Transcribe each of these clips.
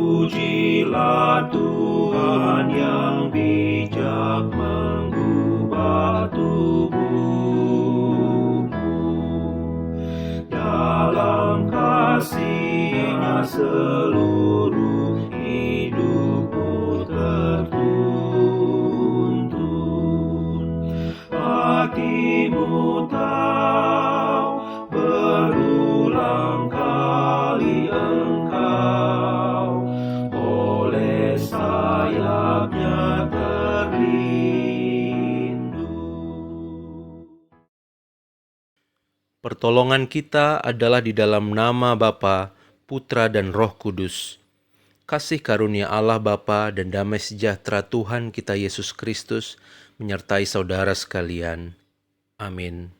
Pujilah Tuhan yang bijak mengubah tubuhmu. Dalam kasih-Nya seluruh hidupmu tertuntun. Hatimu tahu berulang kali engkau oleh sayap-Nya terlindung. Pertolongan kita adalah di dalam nama Bapa, Putra dan Roh Kudus. Kasih karunia Allah Bapa dan damai sejahtera Tuhan kita Yesus Kristus menyertai saudara sekalian. Amin.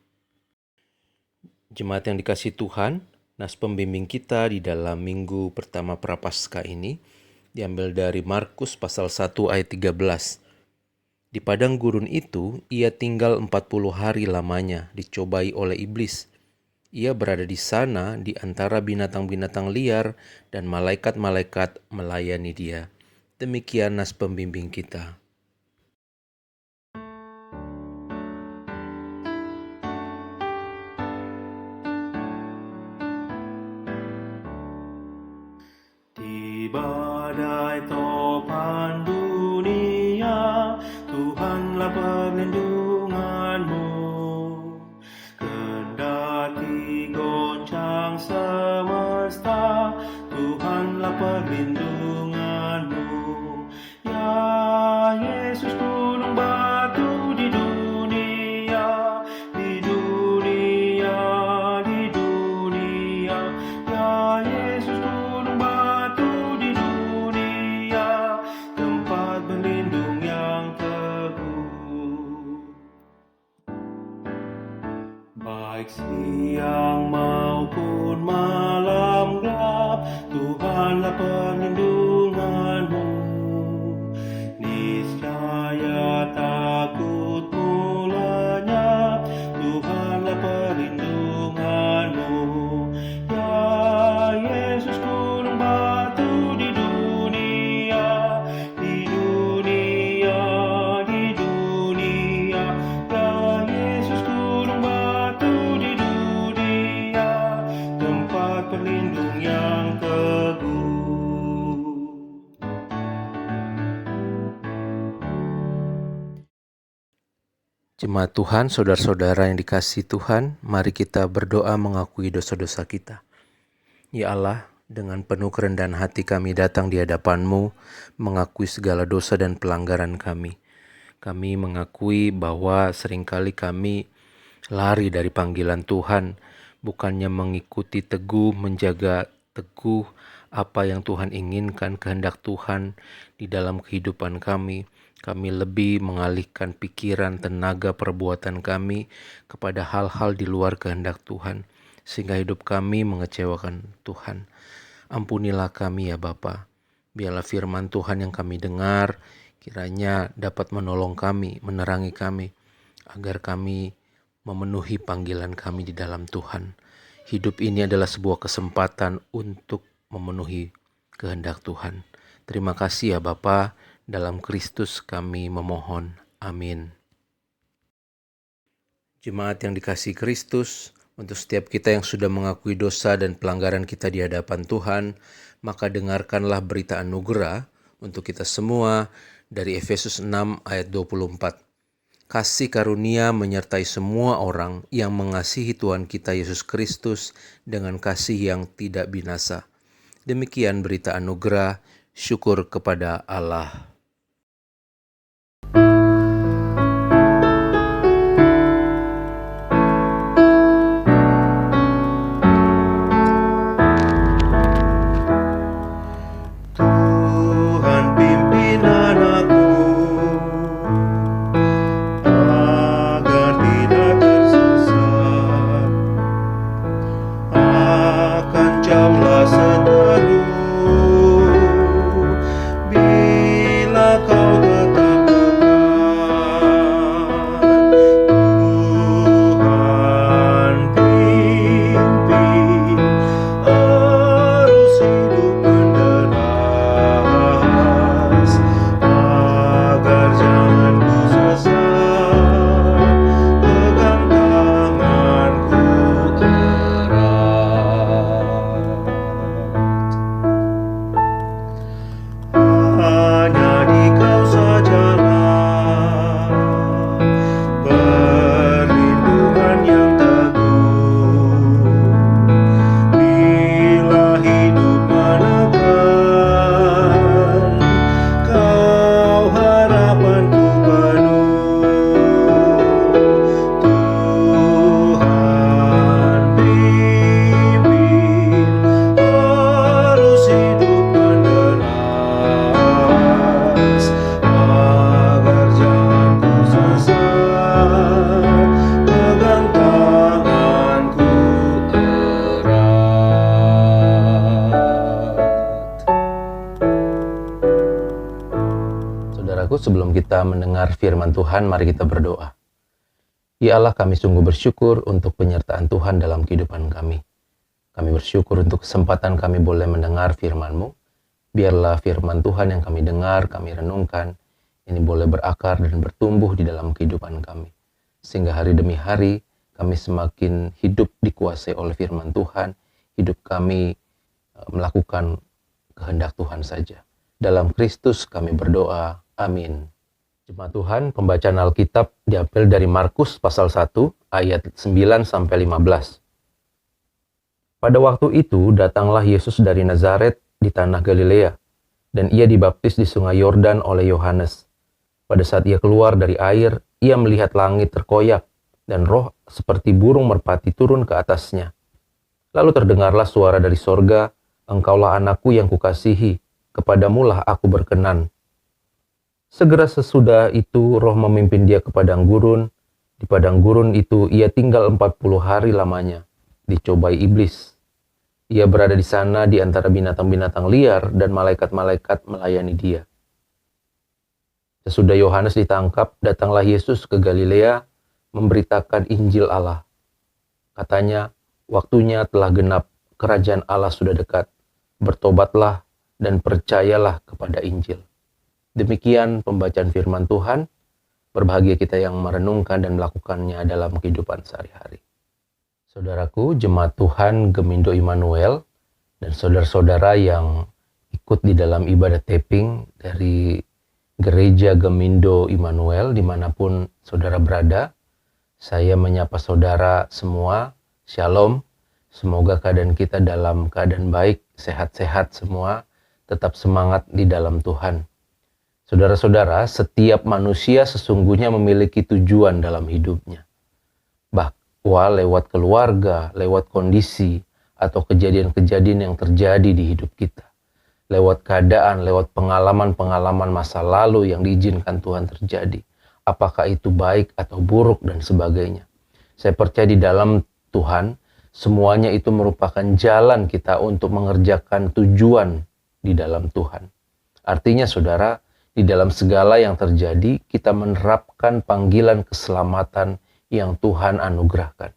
Jemaat yang dikasihi Tuhan, nas pembimbing kita di dalam minggu pertama Prapaskah ini diambil dari Markus pasal 1 ayat 13. Di padang gurun itu, ia tinggal 40 hari lamanya, dicobai oleh iblis. Ia berada di sana di antara binatang-binatang liar dan malaikat-malaikat melayani dia. Demikian nas pembimbing kita. Di badai topan dunia, Tuhanlah perlindunganmu. Kendati goncang semesta, Tuhanlah perlindunganmu. Ya Yesus gunung batu di dunia, di dunia, di dunia. Ya Yesus gunung batu di dunia, tempat berlindung yang teguh. Baik siang maupun malam gelap, Tuhanlah perlindunganmu. Niscaya takutmu lenyap, Tuhanlah perlindunganmu. Ya Yesus gunung batu di dunia, di dunia, di dunia. Ya Yesus gunung batu di dunia, tempat berlindung yang teguh. Jemaat Tuhan, saudara-saudara yang dikasihi Tuhan, mari kita berdoa mengakui dosa-dosa kita. Ya Allah, dengan penuh kerendahan hati kami datang di hadapan-Mu, mengakui segala dosa dan pelanggaran kami. Kami mengakui bahwa seringkali kami lari dari panggilan Tuhan, bukannya mengikuti teguh, menjaga teguh apa yang Tuhan inginkan, kehendak Tuhan di dalam kehidupan kami. Kami lebih mengalihkan pikiran, tenaga, perbuatan kami kepada hal-hal di luar kehendak Tuhan, sehingga hidup kami mengecewakan Tuhan. Ampunilah kami ya Bapa. Biarlah firman Tuhan yang kami dengar kiranya dapat menolong kami, menerangi kami, agar kami memenuhi panggilan kami di dalam Tuhan. Hidup ini adalah sebuah kesempatan untuk memenuhi kehendak Tuhan. Terima kasih ya Bapa, dalam Kristus kami memohon. Amin. Jemaat yang dikasihi Kristus, untuk setiap kita yang sudah mengakui dosa dan pelanggaran kita di hadapan Tuhan, maka dengarkanlah berita anugerah untuk kita semua dari Efesus 6 ayat 24. Kasih karunia menyertai semua orang yang mengasihi Tuhan kita Yesus Kristus dengan kasih yang tidak binasa. Demikian berita anugerah, syukur kepada Allah. Tuhan pimpin anakmu agar tidak tersesat akan jamlah seteduh bila sebelum kita mendengar firman Tuhan, mari kita berdoa. Ya Allah, kami sungguh bersyukur untuk penyertaan Tuhan dalam kehidupan kami. Kami bersyukur untuk kesempatan kami boleh mendengar firman-Mu. Biarlah firman Tuhan yang kami dengar, kami renungkan, ini boleh berakar dan bertumbuh di dalam kehidupan kami. Sehingga hari demi hari kami semakin hidup dikuasai oleh firman Tuhan, hidup kami melakukan kehendak Tuhan saja. Dalam Kristus kami berdoa. Amin. Jemaat Tuhan, pembacaan Alkitab diambil dari Markus pasal 1 ayat 9-15. Pada waktu itu datanglah Yesus dari Nazaret di tanah Galilea, dan ia dibaptis di sungai Yordan oleh Yohanes. Pada saat ia keluar dari air, ia melihat langit terkoyak, dan roh seperti burung merpati turun ke atasnya. Lalu terdengarlah suara dari sorga, "Engkaulah anakku yang kukasihi, kepadamulah aku berkenan." Segera sesudah itu roh memimpin dia ke padang gurun. Di padang gurun itu ia tinggal 40 hari lamanya, dicobai iblis. Ia berada di sana di antara binatang-binatang liar dan malaikat-malaikat melayani dia. Sesudah Yohanes ditangkap, datanglah Yesus ke Galilea memberitakan Injil Allah. Katanya, waktunya telah genap, kerajaan Allah sudah dekat. Bertobatlah dan percayalah kepada Injil. Demikian pembacaan firman Tuhan. Berbahagia kita yang merenungkan dan melakukannya dalam kehidupan sehari-hari. Saudaraku, jemaat Tuhan Gemindo Immanuel dan saudara-saudara yang ikut di dalam ibadah taping dari Gereja Gemindo Immanuel dimanapun saudara berada, saya menyapa saudara semua. Shalom. Semoga keadaan kita dalam keadaan baik, sehat-sehat semua, tetap semangat di dalam Tuhan. Saudara-saudara, setiap manusia sesungguhnya memiliki tujuan dalam hidupnya. Bahwa lewat keluarga, lewat kondisi, atau kejadian-kejadian yang terjadi di hidup kita. Lewat keadaan, lewat pengalaman-pengalaman masa lalu yang diizinkan Tuhan terjadi. Apakah itu baik atau buruk dan sebagainya. Saya percaya di dalam Tuhan, semuanya itu merupakan jalan kita untuk mengerjakan tujuan di dalam Tuhan. Artinya saudara, di dalam segala yang terjadi, kita menerapkan panggilan keselamatan yang Tuhan anugerahkan.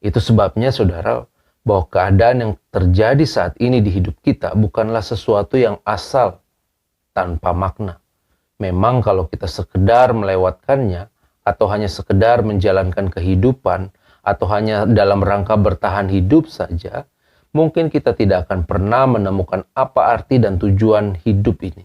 Itu sebabnya saudara, bahwa keadaan yang terjadi saat ini di hidup kita bukanlah sesuatu yang asal tanpa makna. Memang kalau kita sekedar melewatkannya, atau hanya sekedar menjalankan kehidupan, atau hanya dalam rangka bertahan hidup saja, mungkin kita tidak akan pernah menemukan apa arti dan tujuan hidup ini.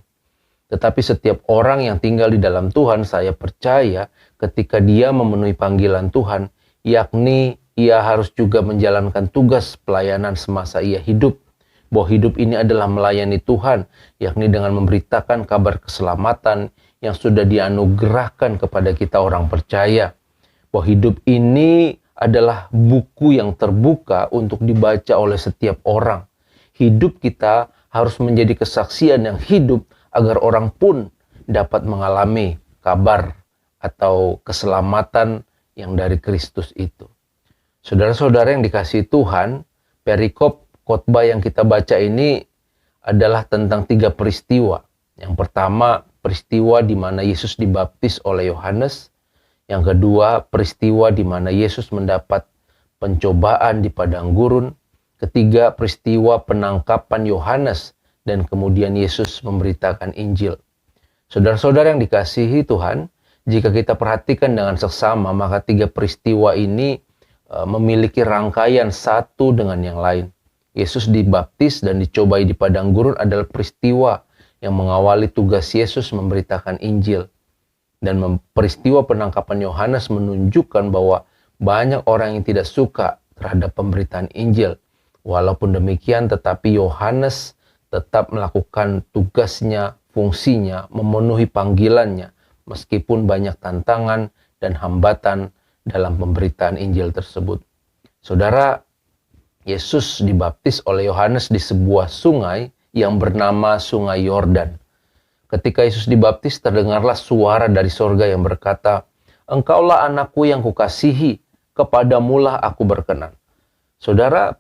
Tetapi setiap orang yang tinggal di dalam Tuhan, saya percaya ketika dia memenuhi panggilan Tuhan, yakni ia harus juga menjalankan tugas pelayanan semasa ia hidup. Bahwa hidup ini adalah melayani Tuhan, yakni dengan memberitakan kabar keselamatan yang sudah dianugerahkan kepada kita orang percaya. Bahwa hidup ini adalah buku yang terbuka untuk dibaca oleh setiap orang. Hidup kita harus menjadi kesaksian yang hidup, agar orang pun dapat mengalami kabar atau keselamatan yang dari Kristus itu. Saudara-saudara yang dikasihi Tuhan, perikop khotbah yang kita baca ini adalah tentang 3 peristiwa. Yang pertama, peristiwa di mana Yesus dibaptis oleh Yohanes. Yang kedua, peristiwa di mana Yesus mendapat pencobaan di padang gurun. Ketiga, peristiwa penangkapan Yohanes. Dan kemudian Yesus memberitakan Injil. Saudara-saudara yang dikasihi Tuhan, jika kita perhatikan dengan seksama, maka 3 peristiwa ini memiliki rangkaian satu dengan yang lain. Yesus dibaptis dan dicobai di padang gurun adalah peristiwa yang mengawali tugas Yesus memberitakan Injil. Dan peristiwa penangkapan Yohanes menunjukkan bahwa banyak orang yang tidak suka terhadap pemberitaan Injil. Walaupun demikian, tetapi Yohanes tetap melakukan tugasnya, fungsinya, memenuhi panggilannya, meskipun banyak tantangan dan hambatan dalam pemberitaan Injil tersebut. Saudara, Yesus dibaptis oleh Yohanes di sebuah sungai yang bernama Sungai Yordan. Ketika Yesus dibaptis, terdengarlah suara dari sorga yang berkata, "Engkaulah anakku yang kukasihi, kepadamulah aku berkenan." Saudara,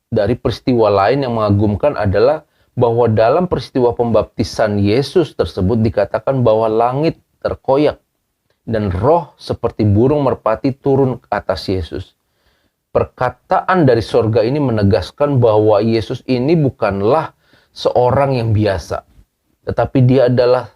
dari peristiwa lain yang mengagumkan adalah bahwa dalam peristiwa pembaptisan Yesus tersebut dikatakan bahwa langit terkoyak dan roh seperti burung merpati turun ke atas Yesus. Perkataan dari sorga ini menegaskan bahwa Yesus ini bukanlah seorang yang biasa, tetapi dia adalah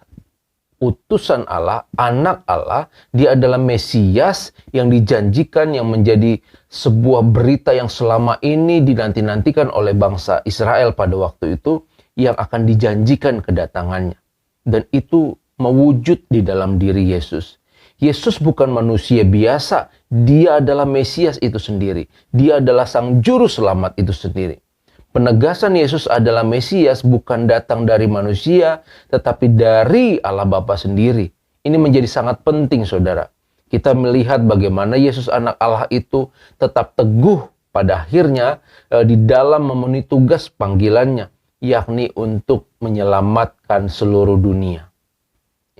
utusan Allah, anak Allah. Dia adalah Mesias yang dijanjikan, yang menjadi sebuah berita yang selama ini dinanti-nantikan oleh bangsa Israel pada waktu itu, yang akan dijanjikan kedatangannya. Dan itu mewujud di dalam diri Yesus. Yesus bukan manusia biasa, dia adalah Mesias itu sendiri. Dia adalah sang juru selamat itu sendiri. Penegasan Yesus adalah Mesias bukan datang dari manusia, tetapi dari Allah Bapa sendiri. Ini menjadi sangat penting, saudara. Kita melihat bagaimana Yesus anak Allah itu tetap teguh pada akhirnya di dalam memenuhi tugas panggilannya, yakni untuk menyelamatkan seluruh dunia.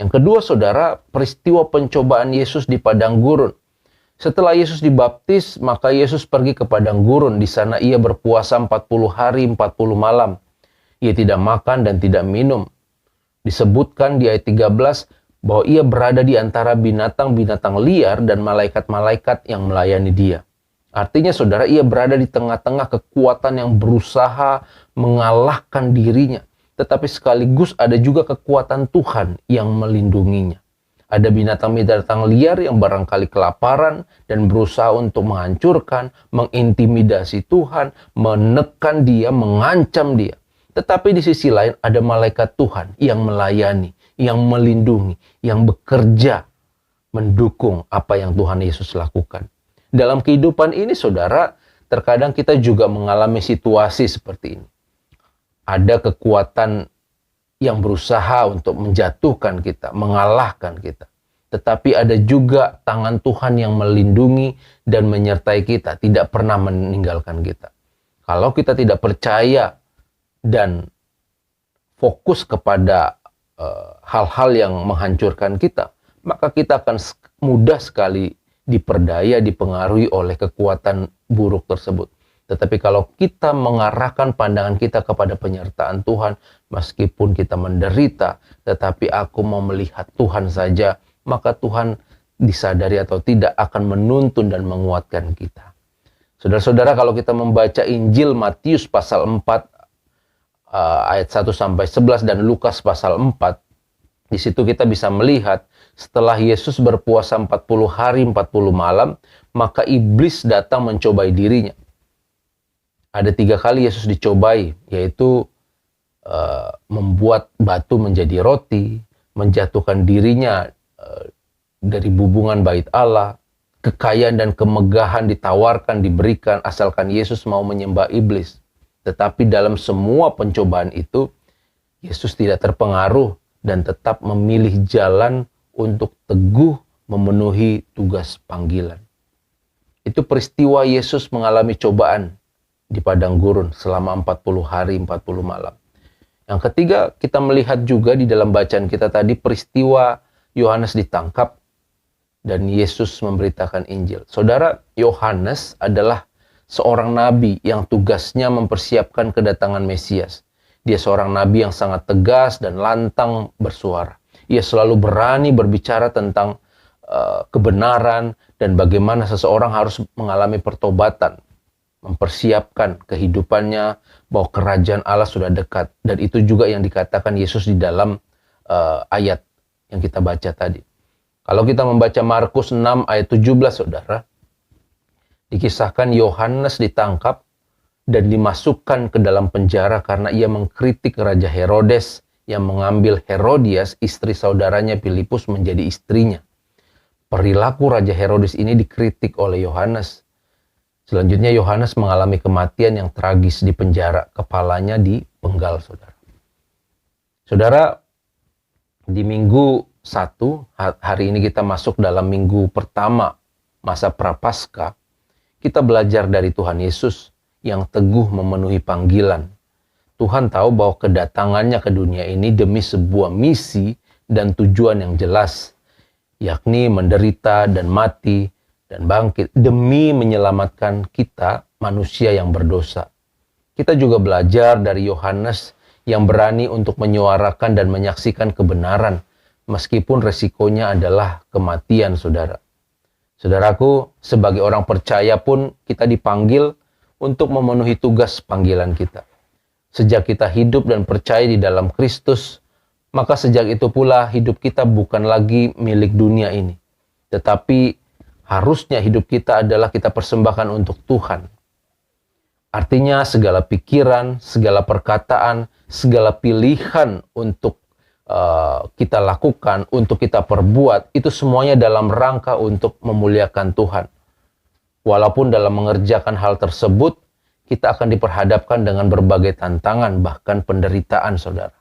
Yang kedua, saudara, peristiwa pencobaan Yesus di padang gurun. Setelah Yesus dibaptis, maka Yesus pergi ke padang gurun. Di sana ia berpuasa 40 hari 40 malam. Ia tidak makan dan tidak minum. Disebutkan di ayat 13 bahwa ia berada di antara binatang-binatang liar dan malaikat-malaikat yang melayani dia. Artinya, saudara, ia berada di tengah-tengah kekuatan yang berusaha mengalahkan dirinya. Tetapi sekaligus ada juga kekuatan Tuhan yang melindunginya. Ada binatang-binatang liar yang barangkali kelaparan dan berusaha untuk menghancurkan, mengintimidasi Tuhan, menekan dia, mengancam dia. Tetapi di sisi lain ada malaikat Tuhan yang melayani, yang melindungi, yang bekerja mendukung apa yang Tuhan Yesus lakukan. Dalam kehidupan ini, saudara, terkadang kita juga mengalami situasi seperti ini. Ada kekuatan yang berusaha untuk menjatuhkan kita, mengalahkan kita. Tetapi ada juga tangan Tuhan yang melindungi dan menyertai kita, tidak pernah meninggalkan kita. Kalau kita tidak percaya dan fokus kepada hal-hal yang menghancurkan kita, maka kita akan mudah sekali diperdaya, dipengaruhi oleh kekuatan buruk tersebut. Tetapi kalau kita mengarahkan pandangan kita kepada penyertaan Tuhan, meskipun kita menderita, tetapi aku mau melihat Tuhan saja, maka Tuhan disadari atau tidak akan menuntun dan menguatkan kita. Saudara-saudara, kalau kita membaca Injil Matius pasal 4, ayat 1-11 dan Lukas pasal 4, di situ kita bisa melihat setelah Yesus berpuasa 40 hari 40 malam, maka iblis datang mencobai dirinya. Ada 3 kali Yesus dicobai, yaitu membuat batu menjadi roti, menjatuhkan dirinya dari bubungan bait Allah, kekayaan dan kemegahan ditawarkan, diberikan, asalkan Yesus mau menyembah iblis. Tetapi dalam semua pencobaan itu, Yesus tidak terpengaruh dan tetap memilih jalan untuk teguh memenuhi tugas panggilan. Itu peristiwa Yesus mengalami cobaan di padang gurun selama 40 hari 40 malam. Yang ketiga, kita melihat juga di dalam bacaan kita tadi peristiwa Yohanes ditangkap dan Yesus memberitakan Injil. Saudara, Yohanes adalah seorang nabi yang tugasnya mempersiapkan kedatangan Mesias. Dia seorang nabi yang sangat tegas dan lantang bersuara. Ia selalu berani berbicara tentang kebenaran dan bagaimana seseorang harus mengalami pertobatan, mempersiapkan kehidupannya bahwa kerajaan Allah sudah dekat. Dan itu juga yang dikatakan Yesus di dalam ayat yang kita baca tadi. Kalau kita membaca Markus 6 ayat 17, saudara, dikisahkan Yohanes ditangkap dan dimasukkan ke dalam penjara karena ia mengkritik Raja Herodes yang mengambil Herodias, istri saudaranya Filipus, menjadi istrinya. Perilaku Raja Herodes ini dikritik oleh Yohanes. Selanjutnya Yohanes mengalami kematian yang tragis di penjara, kepalanya dipenggal, saudara. Saudara, di minggu 1, hari ini kita masuk dalam minggu pertama masa Prapaskah, kita belajar dari Tuhan Yesus yang teguh memenuhi panggilan. Tuhan tahu bahwa kedatangannya ke dunia ini demi sebuah misi dan tujuan yang jelas, yakni menderita dan mati dan bangkit demi menyelamatkan kita, manusia yang berdosa. Kita juga belajar dari Yohanes yang berani untuk menyuarakan dan menyaksikan kebenaran, meskipun resikonya adalah kematian, saudara. Saudaraku, sebagai orang percaya pun kita dipanggil untuk memenuhi tugas panggilan kita. Sejak kita hidup dan percaya di dalam Kristus, maka sejak itu pula hidup kita bukan lagi milik dunia ini. Tetapi harusnya hidup kita adalah kita persembahkan untuk Tuhan. Artinya segala pikiran, segala perkataan, segala pilihan untuk kita lakukan, untuk kita perbuat, itu semuanya dalam rangka untuk memuliakan Tuhan. Walaupun dalam mengerjakan hal tersebut, kita akan diperhadapkan dengan berbagai tantangan, bahkan penderitaan, saudara.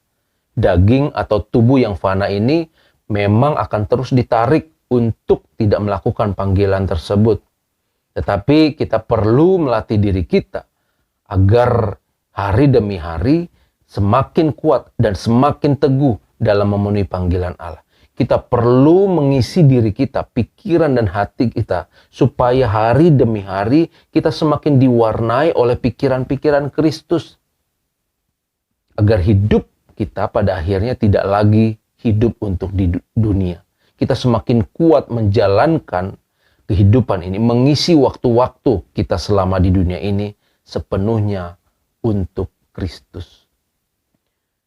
Daging atau tubuh yang fana ini memang akan terus ditarik untuk tidak melakukan panggilan tersebut. Tetapi kita perlu melatih diri kita agar hari demi hari semakin kuat dan semakin teguh dalam memenuhi panggilan Allah. Kita perlu mengisi diri kita, pikiran dan hati kita, supaya hari demi hari kita semakin diwarnai oleh pikiran-pikiran Kristus. Agar hidup kita pada akhirnya tidak lagi hidup untuk di dunia. Kita semakin kuat menjalankan kehidupan ini, mengisi waktu-waktu kita selama di dunia ini sepenuhnya untuk Kristus.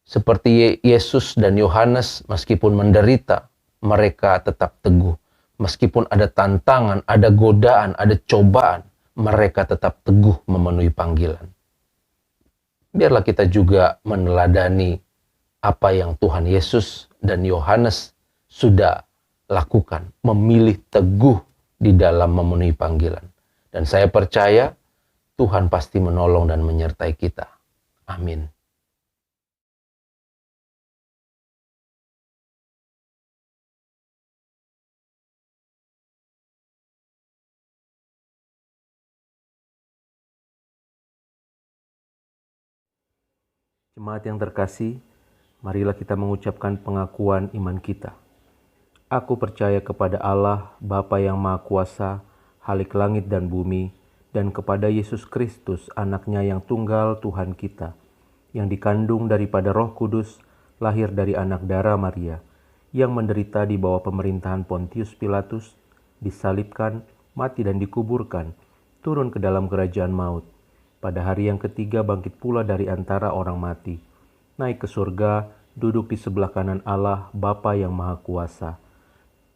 Seperti Yesus dan Yohanes, meskipun menderita, mereka tetap teguh. Meskipun ada tantangan, ada godaan, ada cobaan, mereka tetap teguh memenuhi panggilan. Biarlah kita juga meneladani apa yang Tuhan Yesus dan Yohanes sudah lakukan, memilih teguh di dalam memenuhi panggilan. Dan saya percaya Tuhan pasti menolong dan menyertai kita. Amin. Jemaat yang terkasih, marilah kita mengucapkan pengakuan iman kita. Aku percaya kepada Allah, Bapa yang Maha Kuasa, Khalik langit dan bumi, dan kepada Yesus Kristus, Anaknya yang tunggal Tuhan kita, yang dikandung daripada Roh Kudus, lahir dari anak darah Maria, yang menderita di bawah pemerintahan Pontius Pilatus, disalibkan, mati dan dikuburkan, turun ke dalam kerajaan maut. Pada hari yang ketiga bangkit pula dari antara orang mati, naik ke surga, duduk di sebelah kanan Allah, Bapa yang Maha Kuasa,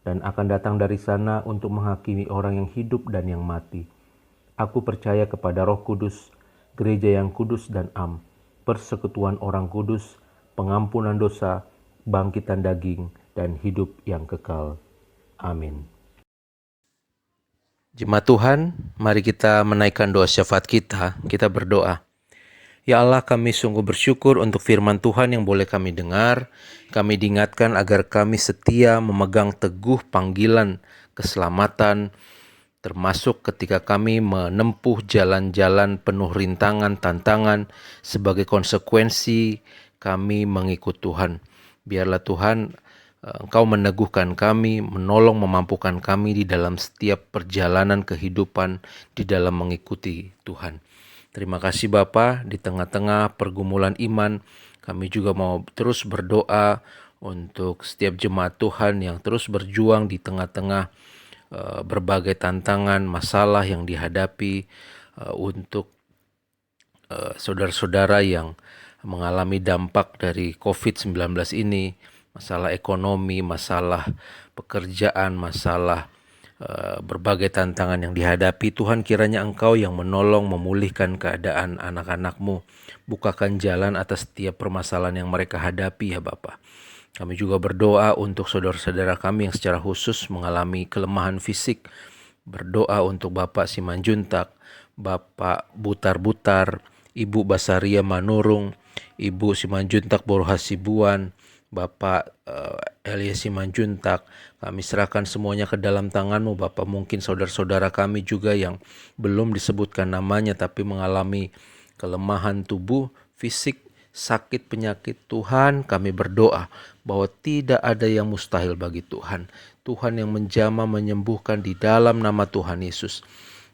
dan akan datang dari sana untuk menghakimi orang yang hidup dan yang mati. Aku percaya kepada Roh Kudus, gereja yang kudus dan am, persekutuan orang kudus, pengampunan dosa, bangkitan daging, dan hidup yang kekal. Amin. Jemaat Tuhan, mari kita menaikkan doa syafaat kita. Kita berdoa. Ya Allah, kami sungguh bersyukur untuk firman Tuhan yang boleh kami dengar. Kami diingatkan agar kami setia memegang teguh panggilan keselamatan, termasuk ketika kami menempuh jalan-jalan penuh rintangan, tantangan, sebagai konsekuensi kami mengikut Tuhan. Biarlah Tuhan, Engkau meneguhkan kami, menolong, memampukan kami di dalam setiap perjalanan kehidupan di dalam mengikuti Tuhan. Terima kasih Bapa, di tengah-tengah pergumulan iman, kami juga mau terus berdoa untuk setiap jemaat Tuhan yang terus berjuang di tengah-tengah berbagai tantangan, masalah yang dihadapi, untuk saudara-saudara yang mengalami dampak dari COVID-19 ini, masalah ekonomi, masalah pekerjaan, masalah berbagai tantangan yang dihadapi. Tuhan, kiranya Engkau yang menolong memulihkan keadaan anak-anak-Mu. Bukakan jalan atas setiap permasalahan yang mereka hadapi ya Bapa. Kami juga berdoa untuk saudara-saudara kami yang secara khusus mengalami kelemahan fisik. Berdoa untuk Bapak Simanjuntak, Bapak Butar-Butar, Ibu Basaria Manurung, Ibu Simanjuntak Borhasibuan, Bapak Elia Simanjuntak. Kami serahkan semuanya ke dalam tangan-Mu Bapak. Mungkin saudara-saudara kami juga yang belum disebutkan namanya tapi mengalami kelemahan tubuh, fisik, sakit, penyakit. Tuhan, kami berdoa bahwa tidak ada yang mustahil bagi Tuhan. Tuhan yang menjamah menyembuhkan di dalam nama Tuhan Yesus.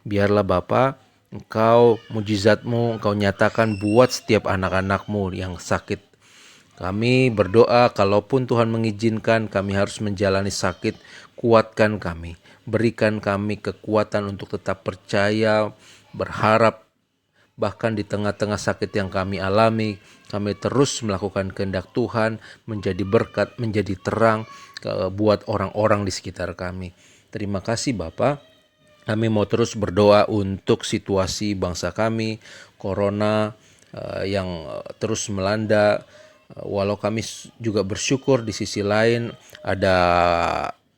Biarlah Bapa, Engkau mujizat-Mu Engkau nyatakan buat setiap anak-anak-Mu yang sakit Kami berdoa kalaupun Tuhan mengizinkan kami harus menjalani sakit, kuatkan kami. Berikan kami kekuatan untuk tetap percaya, berharap, bahkan di tengah-tengah sakit yang kami alami, kami terus melakukan kehendak Tuhan, menjadi berkat, menjadi terang buat orang-orang di sekitar kami. Terima kasih Bapa. Kami mau terus berdoa untuk situasi bangsa kami, corona yang terus melanda. Walau kami juga bersyukur di sisi lain ada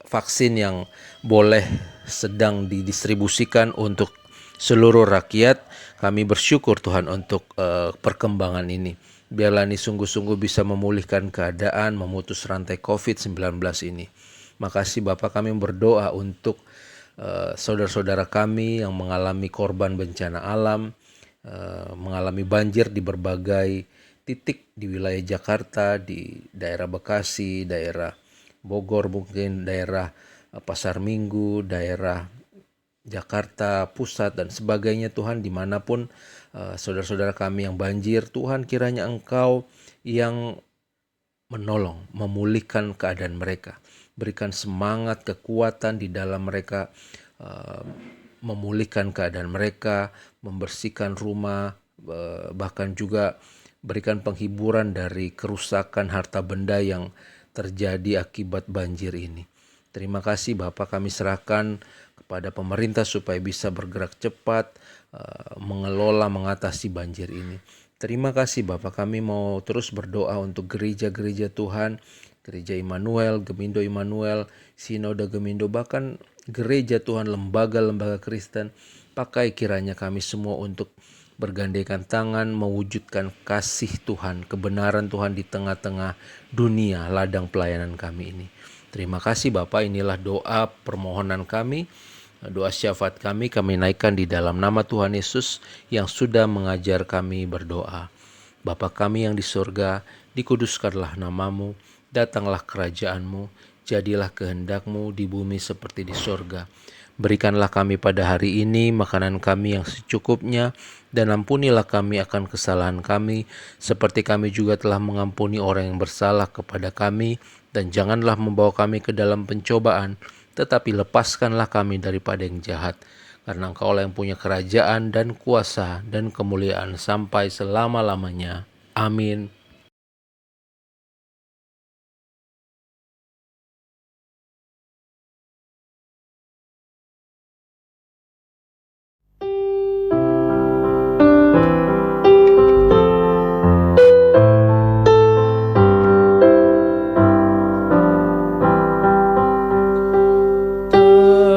vaksin yang boleh sedang didistribusikan untuk seluruh rakyat. Kami bersyukur Tuhan untuk perkembangan ini. Biarlah ini sungguh-sungguh bisa memulihkan keadaan, memutus rantai COVID-19 ini. Makasih Bapak, kami berdoa untuk saudara-saudara kami yang mengalami korban bencana alam, mengalami banjir di berbagai titik di wilayah Jakarta, di daerah Bekasi, daerah Bogor, mungkin daerah Pasar Minggu, daerah Jakarta Pusat dan sebagainya. Tuhan, dimanapun saudara-saudara kami yang banjir, Tuhan kiranya Engkau yang menolong, memulihkan keadaan mereka. Berikan semangat, kekuatan di dalam mereka, memulihkan keadaan mereka, membersihkan rumah, bahkan juga berikan penghiburan dari kerusakan harta benda yang terjadi akibat banjir ini. Terima kasih Bapak, kami serahkan kepada pemerintah supaya bisa bergerak cepat, mengelola, mengatasi banjir ini. Terima kasih Bapak, kami mau terus berdoa untuk gereja-gereja Tuhan, Gereja Immanuel, Gemindo Immanuel, Sinode Gemindo, bahkan gereja Tuhan, lembaga-lembaga Kristen. Pakai kiranya kami semua untuk bergandengan tangan mewujudkan kasih Tuhan, kebenaran Tuhan di tengah-tengah dunia ladang pelayanan kami ini. Terima kasih Bapak, inilah doa permohonan kami, doa syafaat kami naikkan di dalam nama Tuhan Yesus yang sudah mengajar kami berdoa. Bapa kami yang di surga, dikuduskanlah namamu, datanglah kerajaanmu, jadilah kehendak-Mu di bumi seperti di surga. Berikanlah kami pada hari ini makanan kami yang secukupnya, dan ampunilah kami akan kesalahan kami, seperti kami juga telah mengampuni orang yang bersalah kepada kami, dan janganlah membawa kami ke dalam pencobaan, tetapi lepaskanlah kami daripada yang jahat. Karena Engkaulah yang punya kerajaan dan kuasa dan kemuliaan sampai selama-lamanya. Amin.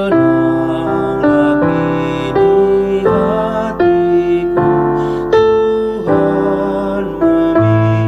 Tenanglah kini hatiku, Tuhan memimpin.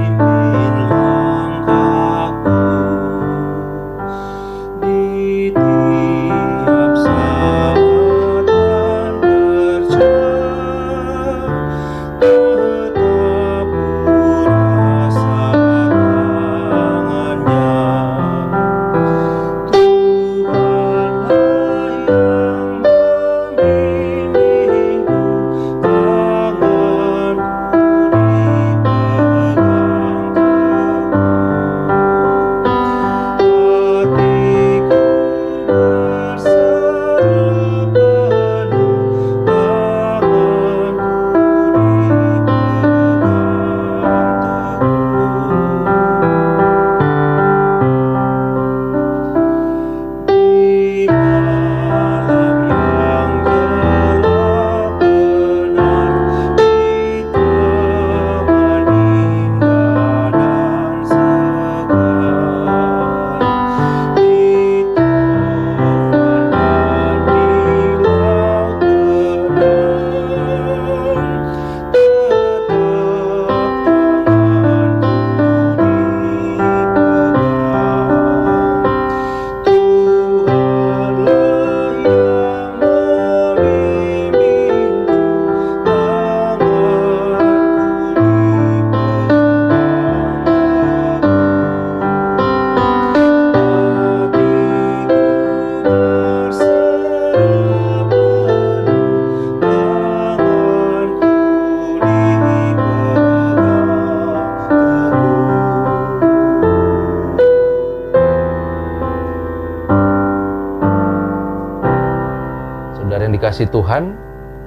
kasih Tuhan,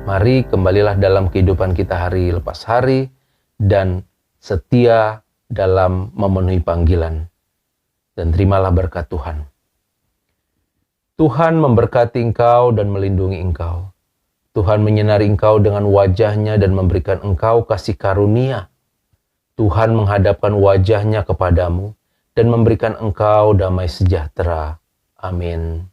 mari kembalilah dalam kehidupan kita hari lepas hari dan setia dalam memenuhi panggilan. Dan terimalah berkat Tuhan. Tuhan memberkati engkau dan melindungi engkau. Tuhan menyinari engkau dengan wajah-Nya dan memberikan engkau kasih karunia. Tuhan menghadapkan wajah-Nya kepadamu dan memberikan engkau damai sejahtera. Amin.